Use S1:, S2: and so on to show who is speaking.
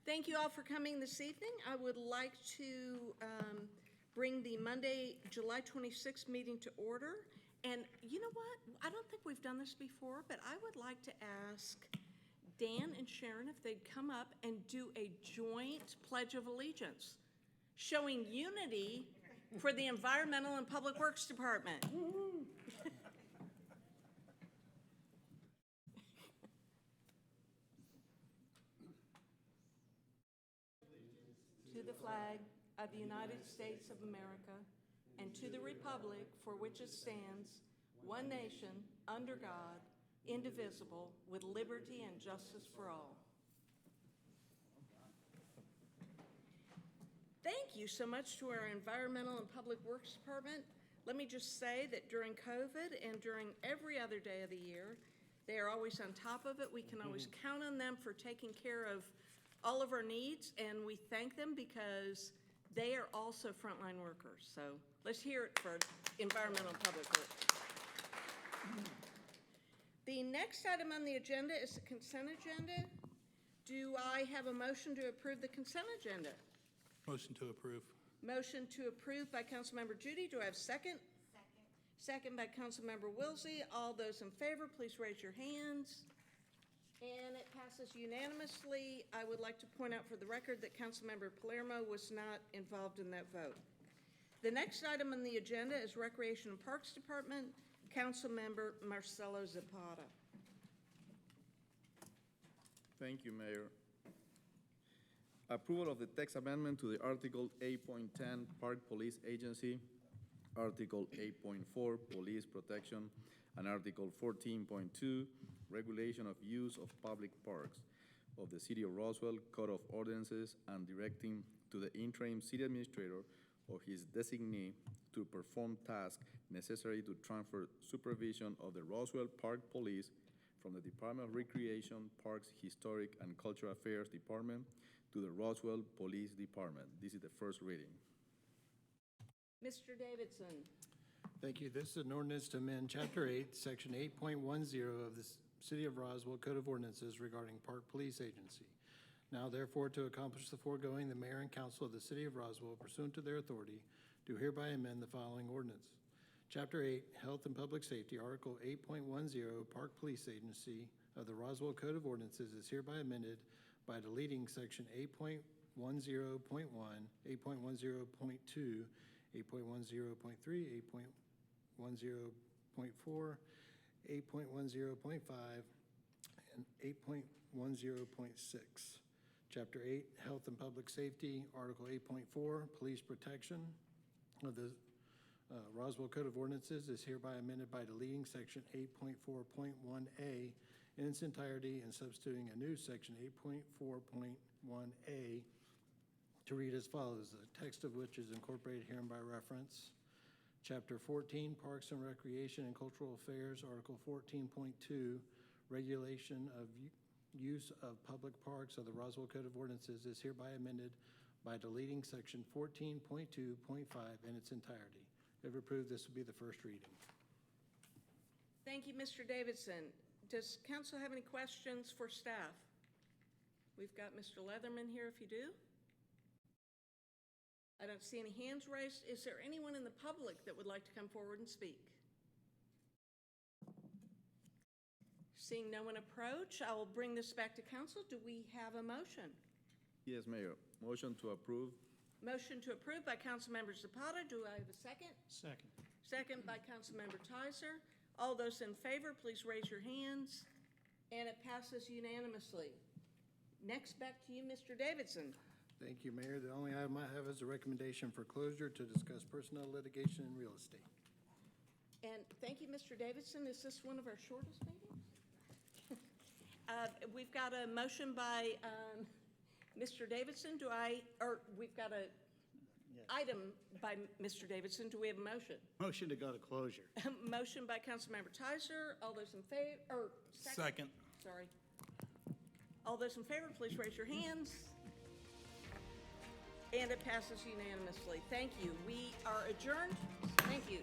S1: Thank you all for coming this evening. I would like to bring the Monday, July 26th meeting to order. And you know what? I don't think we've done this before, but I would like to ask Dan and Sharon if they'd come up and do a joint Pledge of Allegiance, showing unity for the Environmental and Public Works Department. To the flag of the United States of America and to the republic for which it stands, one nation, under God, indivisible, with liberty and justice for all. Thank you so much to our Environmental and Public Works Department. Let me just say that during COVID and during every other day of the year, they are always on top of it. We can always count on them for taking care of all of our needs, and we thank them because they are also frontline workers. So let's hear it for Environmental and Public Works. The next item on the agenda is the consent agenda. Do I have a motion to approve the consent agenda?
S2: Motion to approve.
S1: Motion to approve by Councilmember Judy. Do I have a second? Second by Councilmember Wilsey. All those in favor, please raise your hands. And it passes unanimously. I would like to point out for the record that Councilmember Palermo was not involved in that vote. The next item on the agenda is Recreation and Parks Department. Councilmember Marcelo Zapata.
S3: Thank you, Mayor. Approval of the text amendment to the Article 8.10 Park Police Agency, Article 8.4 Police Protection, and Article 14.2 Regulation of Use of Public Parks of the City of Roswell Code of Ordinances, and directing to the interim city administrator or his designee to perform tasks necessary to transfer supervision of the Roswell Park Police from the Department of Recreation, Parks, Historic, and Cultural Affairs Department to the Roswell Police Department. This is the first reading.
S1: Mr. Davidson.
S4: Thank you. This is an ordinance to amend Chapter 8, Section 8.10 of the City of Roswell Code of Ordinances regarding Park Police Agency. Now, therefore, to accomplish the foregoing, the Mayor and Council of the City of Roswell, pursuant to their authority, do hereby amend the following ordinance. Chapter 8, Health and Public Safety, Article 8.10, Park Police Agency of the Roswell Code of Ordinances is hereby amended by deleting Section 8.10.1, 8.10.2, 8.10.3, 8.10.4, 8.10.5, and 8.10.6. Chapter 8, Health and Public Safety, Article 8.4, Police Protection of the Roswell Code of Ordinances is hereby amended by deleting Section 8.4.1A in its entirety and substituting a new Section 8.4.1A to read as follows, the text of which is incorporated herein by reference. Chapter 14, Parks and Recreation and Cultural Affairs, Article 14.2, Regulation of use of public parks of the Roswell Code of Ordinances is hereby amended by deleting section 14.2.5 in its entirety. If approved, this will be the first reading.
S1: Thank you, Mr. Davidson. Does council have any questions for staff? We've got Mr. Leatherman here if you do. I don't see any hands raised. Is there anyone in the public that would like to come forward and speak? Seeing no one approach, I will bring this back to council. Do we have a motion?
S3: Yes, Mayor. Motion to approve.
S1: Motion to approve by Councilmember Zapata. Do I have a second?
S2: Second.
S1: Second by Councilmember Tizer. All those in favor, please raise your hands. And it passes unanimously. Next, back to you, Mr. Davidson.
S4: Thank you, Mayor. The only item I have is a recommendation for closure to discuss personnel litigation and real estate.
S1: And thank you, Mr. Davidson. Is this one of our shortest meetings? We've got a motion by Mr. Davidson. We've got a item by Mr. Davidson. Do we have a motion?
S5: Motion to go to closure.
S1: Motion by Councilmember Tizer. All those in favor, or
S2: Second.
S1: Sorry. All those in favor, please raise your hands. And it passes unanimously. Thank you. We are adjourned. Thank you.